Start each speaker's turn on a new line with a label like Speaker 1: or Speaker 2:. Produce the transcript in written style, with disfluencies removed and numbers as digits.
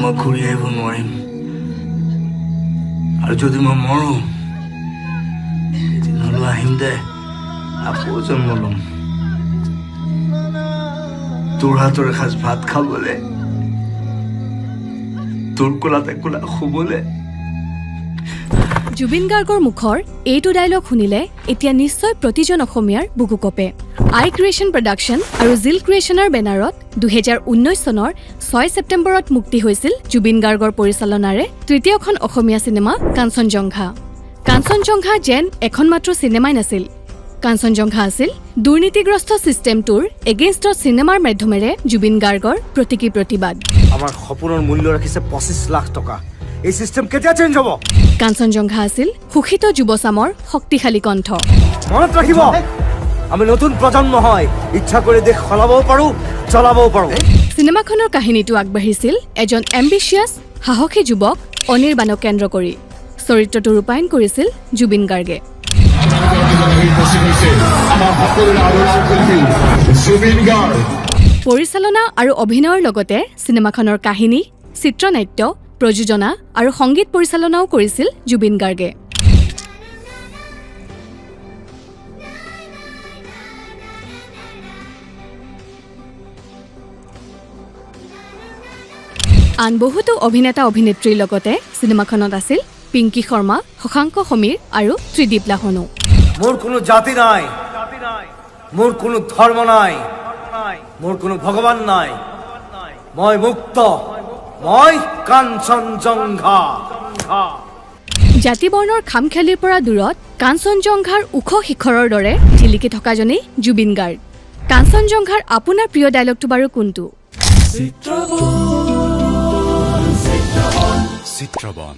Speaker 1: মই ঘূৰি আহিব নোৱাৰিম আৰু যদি মই মৰো এদিন হ'লেও আহিম দে আকৌ জন্ম ল'ম তোৰ হাতৰ এসাঁজ ভাত খাবলৈ তোৰ কোলাতে কোলা শুবলৈ
Speaker 2: জুবিন গাৰ্গৰ মুখৰ এইটো ডায়লগ শুনিলে এতিয়া নিশ্চয় প্ৰতিজন অসমীয়াৰ বুকু কপে আই ক্ৰিয়েশ্যন প্ৰডাকশ্যন আৰু জিল ক্ৰিয়েশ্যনৰ বেনাৰত 2019 চনৰ 6 ছেপ্টেম্বৰত মুক্তি হৈছিল জুবিন গাৰ্গৰ পৰিচালনাৰে তৃতীয়খন অসমীয়া চিনেমা কাঞ্চনজংঘা কাঞ্চনজংঘা যেন এখন মাত্ৰ চিনেমাই নাছিল কাঞ্চনজংঘা আছিল দুৰ্নীতিগ্ৰস্ত চিষ্টেমটোৰ এগেইনষ্টত চিনেমাৰ মাধ্যমেৰে জুবিন গাৰ্গৰ প্ৰতীকী প্ৰতিবাদ
Speaker 3: আমাৰ সপোনৰ মূল্য ৰাখিছে 25 লাখ টকা এই সিস্টেম কেতিয়া চেঞ্জ হ'ব
Speaker 2: কাঞ্চনজংঘা আছিল সুখিত যুৱচামৰ শক্তিশালী কণ্ঠ
Speaker 3: মনত ৰাখিব আমি নতুন প্ৰজন্ম হয় ইচ্ছা কৰি দেশ সলাবও পাৰো চলাবও পাৰো
Speaker 2: চিনেমাখনৰ কাহিনীটো আগবাঢ়িছিল এজন এম্বিচিয়াছ সাহসী যুৱক অনিৰ্বাণক কেন্দ্ৰ কৰি চৰিত্ৰটো ৰূপায়ণ কৰিছিল জুবিন গাৰ্গে পৰিচালনা আৰু অভিনয়ৰ লগতে চিনেমাখনৰ কাহিনী চিত্ৰনাট্য প্ৰযোজনা আৰু সংগীত পৰিচালনাও কৰিছিল জুবিন গাৰ্গে আন বহুতো অভিনেতা অভিনেত্ৰীৰ লগতে চিনেমাখনত আছিল পিংকি শৰ্মা শশাংক সমীৰ আৰু ত্ৰিদীপ লাহনু
Speaker 3: মোৰ কোনো জাতি নাই মোৰ কোনো ধৰ্ম নাই মোৰ কোনো ভগৱান নাই মই মুক্ত মই কাঞ্চনজংঘা
Speaker 2: জাতি বৰ্ণৰ খামখেলিৰ পৰা দূৰত কাঞ্চনজংঘাৰ ওখ শিখৰৰ দৰে জিলিকি থকাজনেই জুবিন গাৰ্গ কাঞ্চনজংঘাৰ আপোনাৰ প্ৰিয় ডায়লগটো বাৰু কোনটো
Speaker 4: চিত্ৰবন